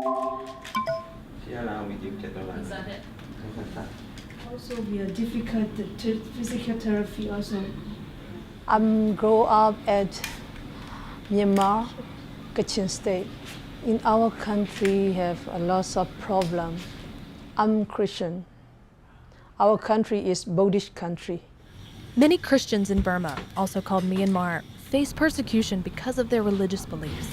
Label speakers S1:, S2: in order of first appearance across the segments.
S1: Is that it?
S2: Also be a difficult physical therapy also.
S3: Grew up at Myanmar, Kachin State. In our country, have a lot of problems. I'm Christian. Our country is Buddhist country.
S4: Many Christians in Burma, also called Myanmar, face persecution because of their religious beliefs.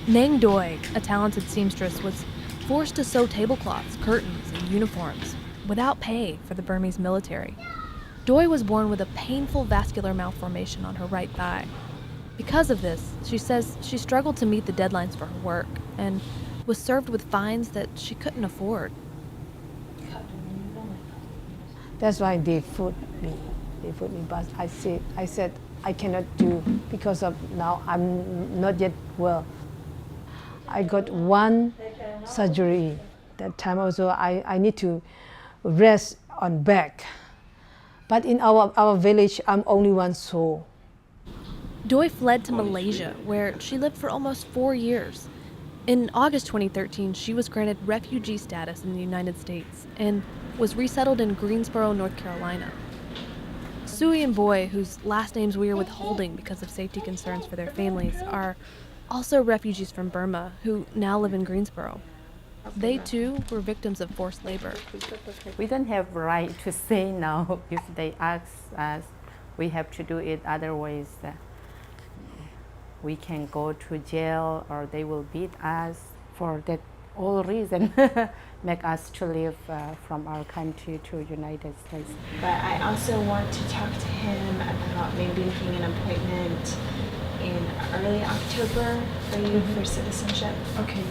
S4: Nang Doi, a talented seamstress, was forced to sew tablecloths, curtains, and uniforms without pay for the Burmese military. Doi was born with a painful vascular malformation on her right thigh. Because of this, she says she struggled to meet the deadlines for her work and was served with fines that she couldn't afford.
S3: That's why they put me. But I said I cannot do because of now I'm not yet well. I got one surgery. That time also I need to rest on back. But in our village, I'm only one soul.
S4: Doi fled to Malaysia, where she lived for almost 4 years. In August 2013, she was granted refugee status in the United States and was resettled in Greensboro, North Carolina. Sui and Boy, whose last names we are withholding because of safety concerns for their families, are also refugees from Burma who now live in Greensboro. They too were victims of forced labor.
S5: We don't have right to say no. If they ask us, we have to do it. Otherwise, we can go to jail or they will beat us. For that whole reason, make us to leave from our country to United States.
S6: But I also want to talk to him about maybe making an appointment in early October for you for citizenship.
S2: Okay.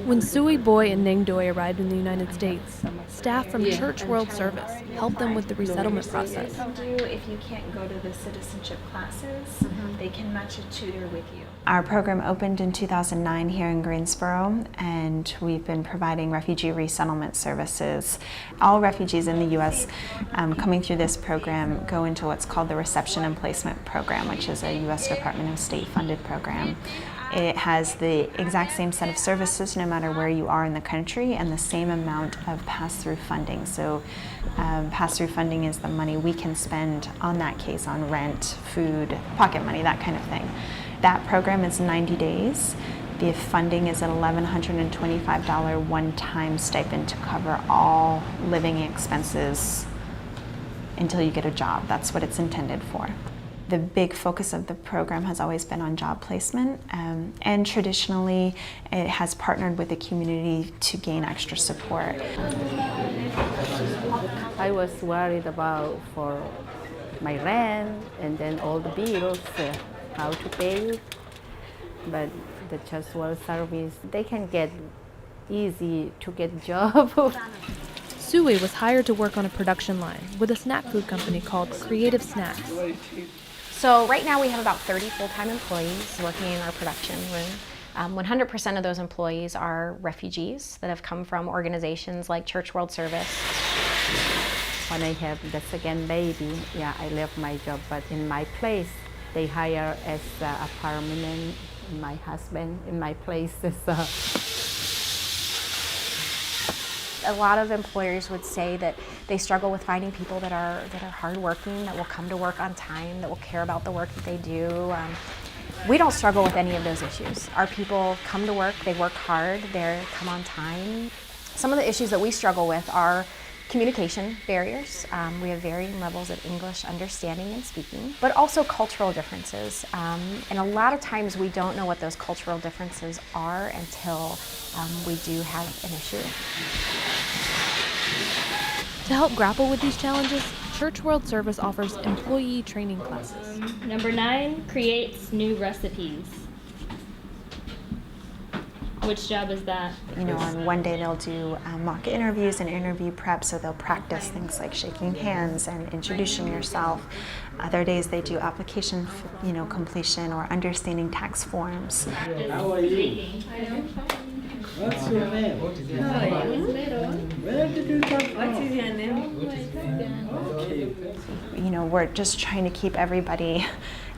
S4: When Sui, Boy, and Ning Doi arrived in the United States, staff from Church World Service helped them with the resettlement process.
S6: If you can't go to the citizenship classes, they can match a tutor with you.
S7: Our program opened in 2009 here in Greensboro, and we've been providing refugee resettlement services. All refugees in the U.S. Coming through this program go into what's called the Reception and Placement Program, which is a U.S. Department of State funded program. It has the exact same set of services no matter where you are in the country and the same amount of pass-through funding. So pass-through funding is the money we can spend on that case on rent, food, pocket money, that kind of thing. That program is 90 days. The funding is an $1,125 one-time stipend to cover all living expenses until you get a job. That's what it's intended for. The big focus of the program has always been on job placement, and traditionally it has partnered with the community to gain extra support.
S5: I was worried about for my rent and then all the bills, how to pay it. But the Church World Service, they can get easy to get a job.
S4: Sui was hired to work on a production line with a snack food company called Creative Snacks.
S8: So right now we have about 30 full-time employees working in our production room. 100% of those employees are refugees that have come from organizations like Church World Service.
S5: When I have the second baby, I left my job, but in my place, they hire as a permanent. My husband in my place is
S8: A lot of employers would say that they struggle with finding people that are hardworking, that will come to work on time, that will care about the work that they do. We don't struggle with any of those issues. Our people come to work, they work hard, they come on time. Some of the issues that we struggle with are communication barriers. We have varying levels of English understanding and speaking, but also cultural differences. And a lot of times we don't know what those cultural differences are until we do have an issue.
S4: To help grapple with these challenges, Church World Service offers employee training classes.
S1: Number 9, creates new recipes. Which job is that?
S7: You know, on one day they'll do mock interviews and interview prep, so they'll practice things like shaking hands and introducing yourself. Other days they do application, completion or understanding tax forms.
S9: How are you? What's your name? Where did you come from? What is your name?
S7: We're just trying to keep everybody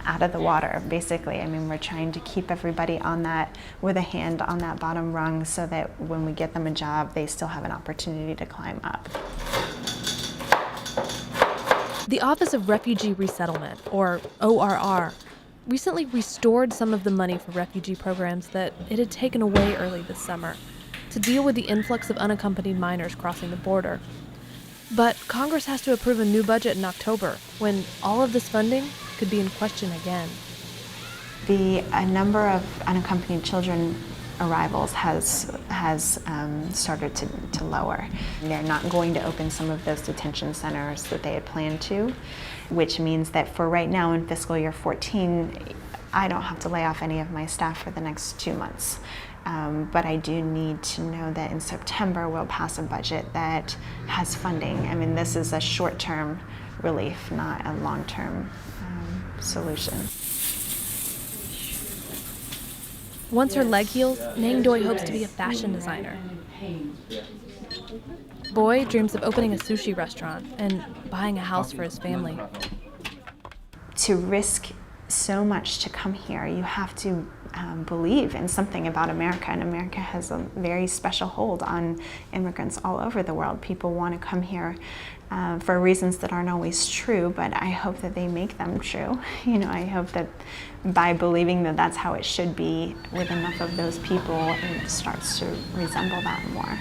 S7: out of the water, basically. I mean, we're trying to keep everybody on that, with a hand on that bottom rung, so that when we get them a job, they still have an opportunity to climb up.
S4: The Office of Refugee Resettlement, or ORR, recently restored some of the money for refugee programs that it had taken away early this summer to deal with the influx of unaccompanied minors crossing the border. But Congress has to approve a new budget in October, when all of this funding could be in question again.
S7: The number of unaccompanied children arrivals has started to lower. They're not going to open some of those detention centers that they had planned to, which means that for right now in fiscal year 14, I don't have to lay off any of my staff for the next 2 months. But I do need to know that in September we'll pass a budget that has funding. I mean, this is a short-term relief, not a long-term solution.
S4: Once her leg heals, Nang Doi hopes to be a fashion designer. Boy dreams of opening a sushi restaurant and buying a house for his family.
S7: To risk so much to come here, you have to believe in something about America, and America has a very special hold on immigrants all over the world. People want to come here for reasons that aren't always true, but I hope that they make them true. You know, I hope that by believing that that's how it should be with enough of those people, it starts to resemble that more.